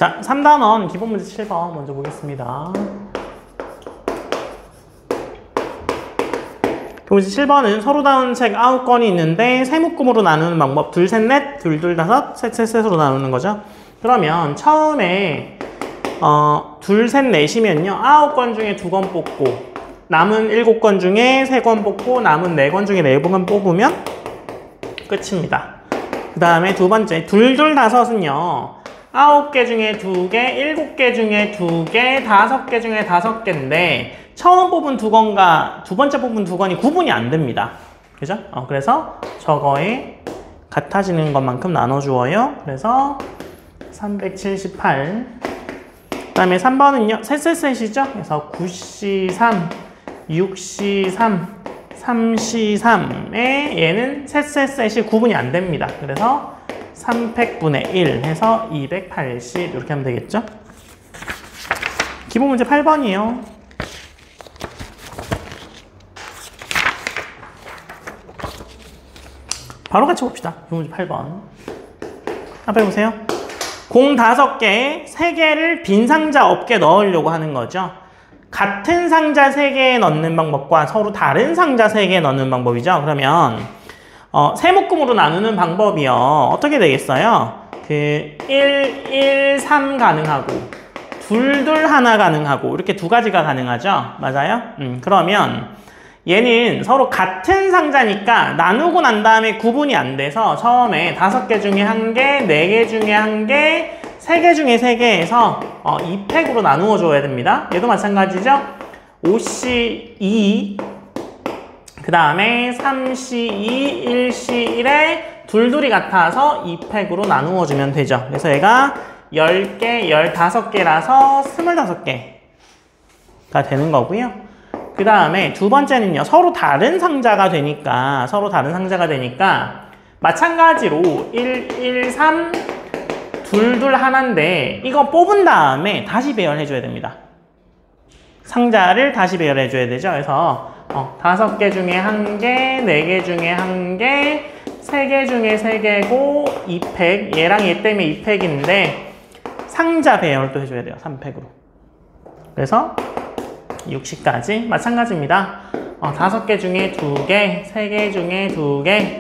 자, 3단원 기본 문제 7번 먼저 보겠습니다. 문제 7번은 서로 다른 책 9권이 있는데 세 묶음으로 나누는 방법 둘, 셋, 넷, 둘, 둘, 다섯, 셋, 셋, 셋으로 나누는 거죠. 그러면 처음에 둘, 셋, 넷이면요 9권 중에 2권 뽑고 남은 7권 중에 3권 뽑고 남은 4권 중에 4권 뽑으면 끝입니다. 그 다음에 두 번째 둘, 둘, 다섯은요 9개 중에 2개, 7개 중에 2개, 5개 중에 5개인데 처음 뽑은 2건과 두 번째 뽑은 2건이 구분이 안 됩니다. 그죠? 그래서 저거에 같아지는 것만큼 나눠주어요. 그래서 378. 그 다음에 3번은요. 셋셋셋이죠? 그래서 9C3, 6C3, 3C3에 얘는 셋셋셋이 구분이 안 됩니다. 그래서 300분의 1 해서 280 이렇게 하면 되겠죠? 기본 문제 8번이에요. 바로 같이 봅시다. 기본 문제 8번. 앞에 보세요. 공 5개에 3개를 빈 상자 없게 넣으려고 하는 거죠. 같은 상자 3개에 넣는 방법과 서로 다른 상자 3개에 넣는 방법이죠. 그러면 세 묶음으로 나누는 방법이요. 어떻게 되겠어요? 1, 1, 3 가능하고 2, 2, 1 가능하고 이렇게 2가지가 가능하죠. 맞아요? 그러면 얘는 서로 같은 상자니까 나누고 난 다음에 구분이 안 돼서 처음에 5개 중에 1개, 4개 중에 1개, 3개 중에 3개에서 2팩으로 나누어 줘야 됩니다. 얘도 마찬가지죠. 5C2 그 다음에 3C2, 1C1에 둘둘이 같아서 2팩으로 나누어 주면 되죠. 그래서 얘가 10개, 15개라서 25개가 되는 거고요. 그 다음에 두 번째는요. 서로 다른 상자가 되니까 마찬가지로 1, 1, 3, 2, 2 하나인데 이거 뽑은 다음에 다시 배열해 줘야 됩니다. 상자를 다시 배열해 줘야 되죠. 그래서 5개 중에 1개, 4개 중에 1개, 3개 중에 3개고 2팩, 얘랑 얘 때문에 2팩인데 상자 배열도 해줘야 돼요. 3팩으로. 그래서 60까지 마찬가지입니다. 5개 중에 2개, 3개 중에 2개,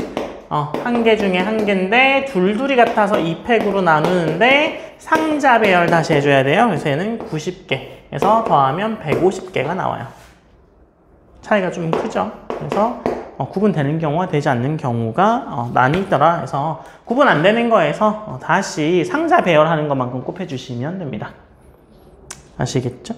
1개 중에 1개인데 둘둘이 같아서 2팩으로 나누는데 상자 배열 다시 해줘야 돼요. 그래서 얘는 90개. 그래서 더하면 150개가 나와요. 차이가 좀 크죠. 그래서 구분되는 경우와 되지 않는 경우가 많이 있더라. 그래서 구분 안 되는 거에서 다시 상자 배열하는 것만큼 곱해주시면 됩니다. 아시겠죠?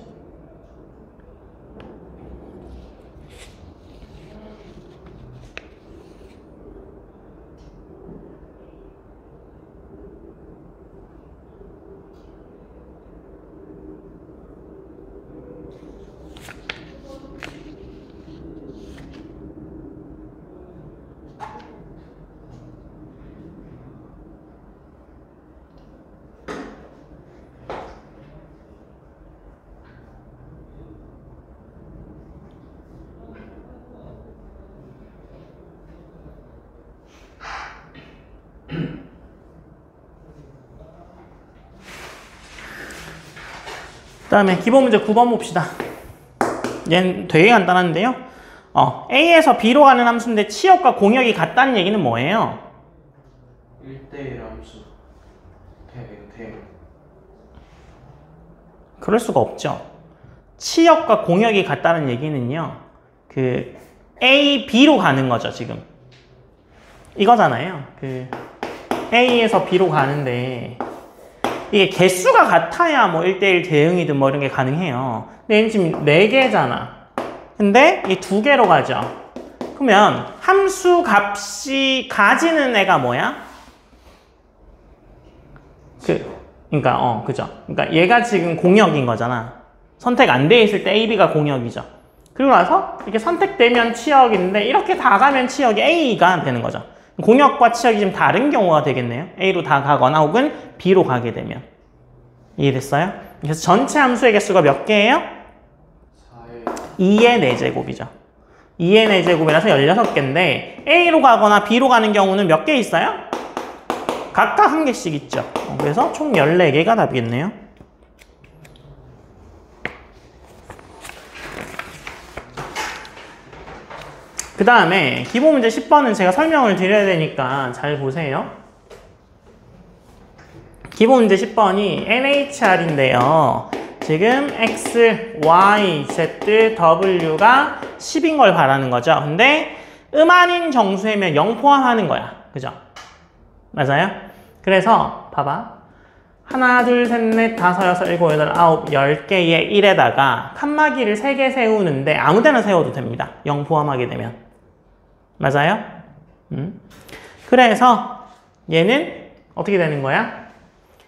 그 다음에 기본 문제 9번 봅시다. 얘는 되게 간단한데요. A에서 B로 가는 함수인데 치역과 공역이 같다는 얘기는 뭐예요? 1대1 함수. 대. 그럴 수가 없죠. 치역과 공역이 같다는 얘기는요. A, B로 가는 거죠, 지금. 이거잖아요. A에서 B로 가는데 이게 개수가 같아야 뭐 1대1 대응이든 뭐 이런 게 가능해요. 근데 얘는 지금 4개잖아. 근데 이 2개로 가죠. 그러면 함수 값이 가지는 애가 뭐야? 그러니까 그죠. 그러니까 얘가 지금 공역인 거잖아. 선택 안 돼 있을 때 A, B가 공역이죠. 그리고 나서 이렇게 선택되면 치역인데 이렇게 다 가면 치역이 A가 되는 거죠. 공역과 치역이 좀 다른 경우가 되겠네요. A로 다 가거나 혹은 B로 가게 되면. 이해됐어요? 그래서 전체 함수의 개수가 몇 개예요? 2의 4제곱이죠. 2의 4제곱이라서 16개인데 A로 가거나 B로 가는 경우는 몇 개 있어요? 각각 한 개씩 있죠. 그래서 총 14개가 답이겠네요. 그 다음에 기본 문제 10번은 제가 설명을 드려야 되니까 잘 보세요. 기본 문제 10번이 NHR인데요. 지금 X, Y, Z, W가 10인 걸 바라는 거죠. 근데 음아닌 정수이면 0 포함하는 거야. 그죠? 맞아요? 그래서 봐봐. 하나, 둘, 셋, 넷, 다섯, 여섯, 일곱, 여덟, 아홉, 10개의 1에다가 칸막이를 3개 세우는데 아무 데나 세워도 됩니다. 0 포함하게 되면. 맞아요? 그래서 얘는 어떻게 되는 거야?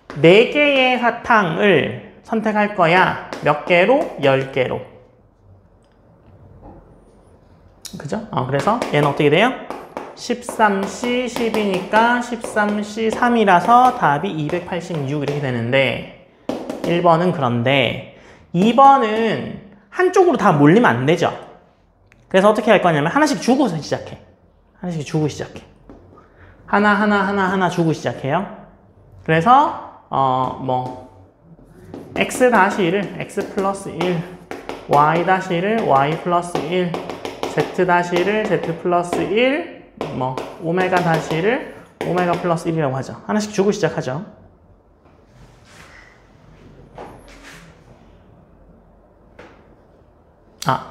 4개의 사탕을 선택할 거야. 몇 개로? 10개로. 그죠? 그래서 얘는 어떻게 돼요? 13C 10이니까 13C 3이라서 답이 286 이렇게 되는데 1번은 그런데 2번은 한쪽으로 다 몰리면 안 되죠. 그래서 어떻게 할 거냐면 하나씩 주고서 시작해. 하나씩 주고 시작해. 하나 주고 시작해요. 그래서 X-1을 X 플러스 1, Y-1을 Y 플러스 1, Z-1을 Z 플러스 1, 오메가-1을 오메가 플러스 1이라고 하죠. 하나씩 주고 시작하죠.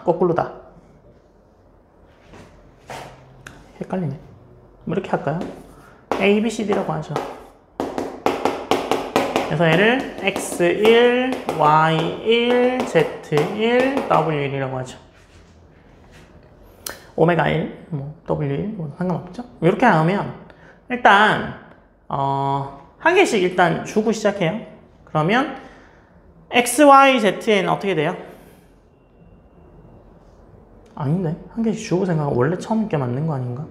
거꾸로다. 헷갈리네. 뭐 이렇게 할까요? A, B, C, D라고 하죠. 그래서 얘를 X1, Y1, Z1, W1이라고 하죠. 오메가 1, W1, 상관없죠? 이렇게 하면 일단 한 개씩 일단 주고 시작해요. 그러면 X, Y, Z는 어떻게 돼요? 아닌데? 한 개씩 주고 생각하면 원래 처음 게 맞는 거 아닌가?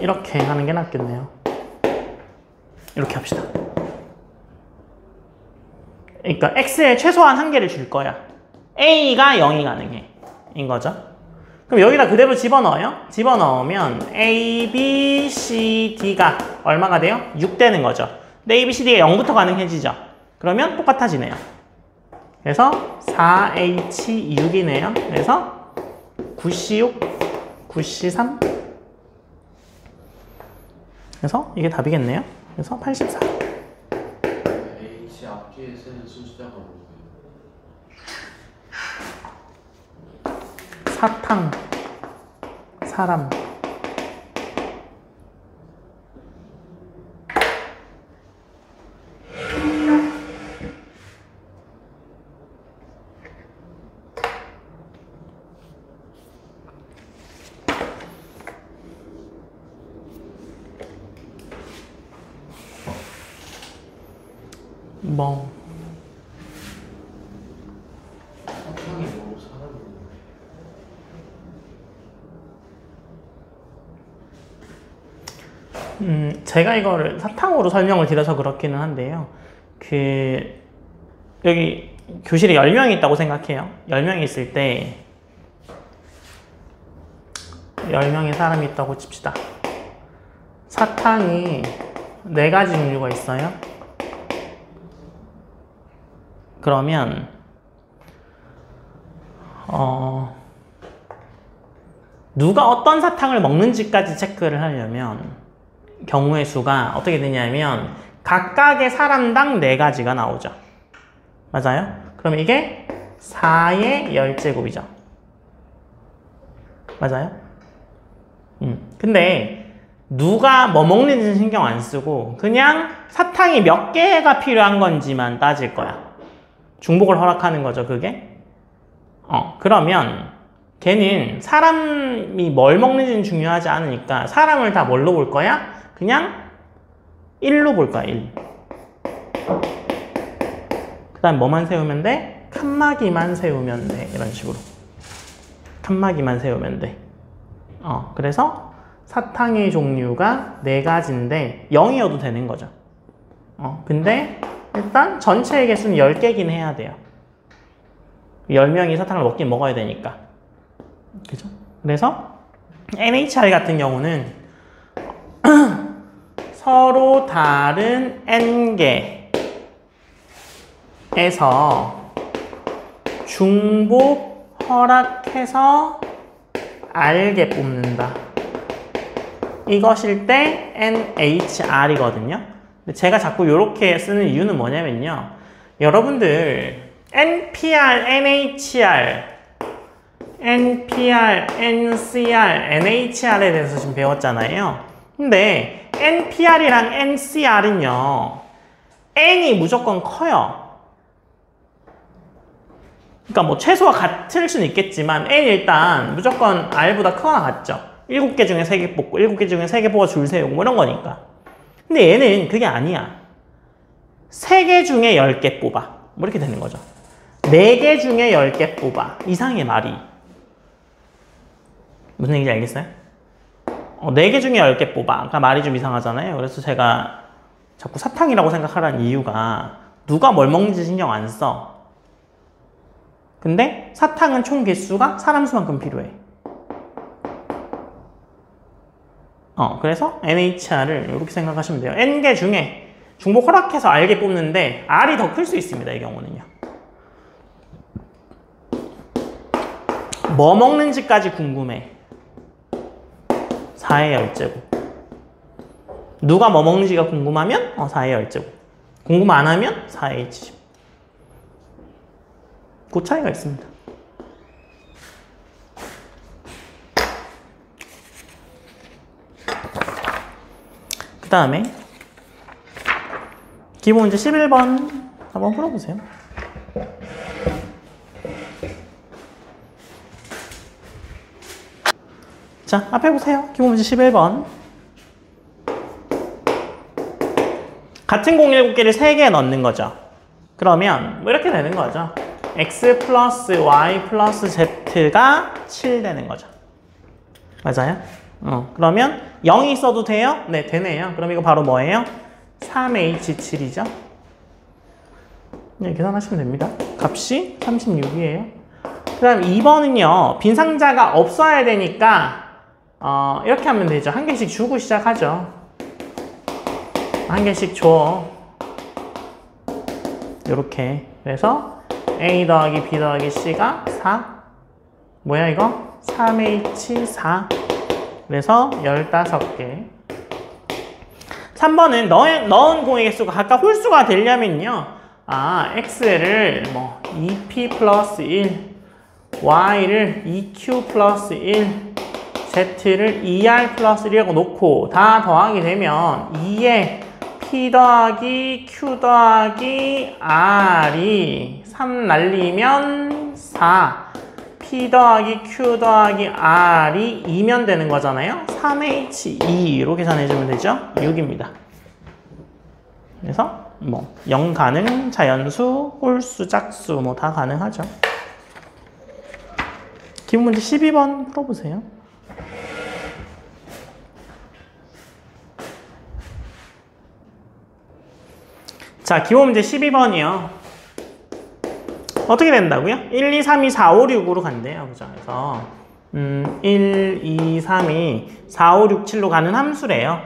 이렇게 하는 게 낫겠네요. 이렇게 합시다. 그러니까 X에 최소한 한 개를 줄 거야. A가 0이 가능해. 인 거죠. 그럼 여기다 그대로 집어넣어요. 집어넣으면 A, B, C, D가 얼마가 돼요? 6 되는 거죠. 근데 A, B, C, D가 0부터 가능해지죠. 그러면 똑같아지네요. 그래서 4H6이네요. 그래서 9C6, 9C3. 그래서 이게 답이겠네요. 그래서 84. H 앞뒤에 쓰는 숫자가 뭐예요? 사탕, 사람. 사탕이 뭐고 사람이 뭐예요? 제가 이거를 사탕으로 설명을 드려서 그렇기는 한데요. 여기 교실에 10명이 있다고 생각해요. 10명이 있을 때 10명의 사람이 있다고 칩시다. 사탕이 4가지 종류가 있어요. 그러면 누가 어떤 사탕을 먹는지까지 체크를 하려면 경우의 수가 어떻게 되냐면 각각의 사람당 4가지가 나오죠. 맞아요? 그럼 이게 4의 10제곱이죠. 맞아요? 근데 누가 뭐 먹는지는 신경 안 쓰고 그냥 사탕이 몇 개가 필요한 건지만 따질 거야. 중복을 허락하는 거죠, 그게. 그러면 걔는 사람이 뭘 먹는지는 중요하지 않으니까 사람을 다 뭘로 볼 거야? 그냥 1로 볼 거야, 1. 그 다음 뭐만 세우면 돼? 칸막이만 세우면 돼. 이런 식으로. 칸막이만 세우면 돼. 그래서 사탕의 종류가 4가지인데 0이어도 되는 거죠. 근데 일단 전체의 개수는 10개긴 해야 돼요. 10명이 사탕을 먹긴 먹어야 되니까. 그죠? 그래서 NHR 같은 경우는 서로 다른 n개에서 중복 허락해서 R개 뽑는다. 이것일 때 NHR이거든요. 근데 제가 자꾸 이렇게 쓰는 이유는 뭐냐면요. 여러분들 NPR, NHR, NPR, NCR, NHR에 대해서 지금 배웠잖아요. 근데 NPR이랑 NCR은요. N이 무조건 커요. 그러니까 뭐 최소와 같을 수는 있겠지만 N 일단 무조건 R보다 크거나 같죠. 7개 중에 3개 뽑고 7개 중에 3개 뽑아 줄 세우고 뭐 이런 거니까. 근데 얘는 그게 아니야. 3개 중에 10개 뽑아. 뭐 이렇게 되는 거죠. 4개 중에 10개 뽑아. 이상해 말이. 무슨 얘기인지 알겠어요? 4개 중에 10개 뽑아. 그러니까 말이 좀 이상하잖아요. 그래서 제가 자꾸 사탕이라고 생각하라는 이유가 누가 뭘 먹는지 신경 안 써. 근데 사탕은 총 개수가 사람 수만큼 필요해. 그래서 NHR을 이렇게 생각하시면 돼요. N개 중에 중복 허락해서 R개 뽑는데 R이 더 클 수 있습니다. 이 경우는요. 뭐 먹는지까지 궁금해. 4의 10제곱. 누가 뭐 먹는지가 궁금하면 4의 10제곱. 궁금 안 하면 4의 20. 그 차이가 있습니다. 그 다음에 기본 문제 11번 한번 풀어보세요. 자, 앞에 보세요. 기본 문제 11번. 같은 017개를 3개 넣는 거죠. 그러면 뭐 이렇게 되는 거죠. x 플러스 y 플러스 z가 7 되는 거죠. 맞아요? 그러면 0이 있어도 돼요? 네, 되네요. 그럼 이거 바로 뭐예요? 3h7이죠. 네, 계산하시면 됩니다. 값이 36이에요. 그 다음 2번은요. 빈 상자가 없어야 되니까 이렇게 하면 되죠. 한 개씩 주고 시작하죠. 한 개씩 줘. 이렇게. 그래서 A 더하기 B 더하기 C가 4. 뭐야 이거? 3H4. 그래서 15개. 3번은 넣은 공의 개수가 각각 홀수가 되려면요. X를 뭐 2P 플러스 1, Y를 2Q 플러스 1, Z를 2R 플러스 1이라고 놓고 다 더하게 되면 2에 P 더하기 Q 더하기 R이 3 날리면 4. P 더하기 Q 더하기 R이 2면 되는 거잖아요. 3H2로 계산해주면 되죠. 6입니다. 그래서 뭐 0 가능, 자연수, 홀수, 짝수 뭐 다 가능하죠. 기본 문제 12번 풀어보세요. 자, 기본 문제 12번이요. 어떻게 된다고요? 1, 2, 3, 2, 4, 5, 6으로 간대요. 그죠? 그래서 1, 2, 3, 2, 4, 5, 6, 7로 가는 함수래요.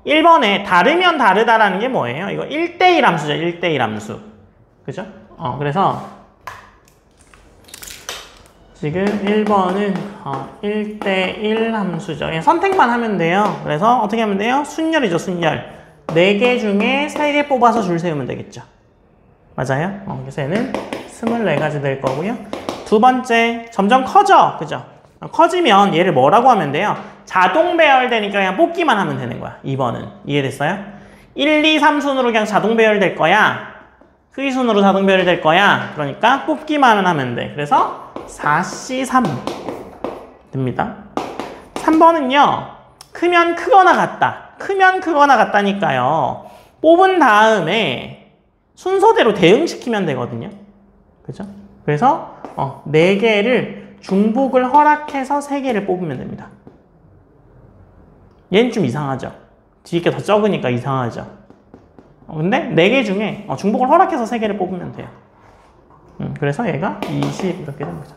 1번에 다르면 다르다라는 게 뭐예요? 이거 1대1 함수죠. 1대1 함수. 그죠? 그래서 지금 1번은 1대1 함수죠. 그냥 선택만 하면 돼요. 그래서 어떻게 하면 돼요? 순열이죠. 순열. 4개 중에 3개 뽑아서 줄 세우면 되겠죠. 맞아요? 그래서 얘는 24가지 될 거고요. 두 번째, 점점 커져. 그죠? 커지면 얘를 뭐라고 하면 돼요? 자동 배열되니까 그냥 뽑기만 하면 되는 거야. 2번은. 이해됐어요? 1, 2, 3순으로 그냥 자동 배열될 거야. 크기순으로 자동 배열될 거야. 그러니까 뽑기만 하면 돼. 그래서 4C3 됩니다. 3번은요. 크면 크거나 같다. 크면 크거나 같다니까요. 뽑은 다음에 순서대로 대응시키면 되거든요. 그죠? 그래서 4개를 중복을 허락해서 3개를 뽑으면 됩니다. 얘는 좀 이상하죠. 뒤에 게 더 적으니까 이상하죠. 근데 4개 중에 중복을 허락해서 3개를 뽑으면 돼요. 그래서 얘가 20 이렇게 됩니다.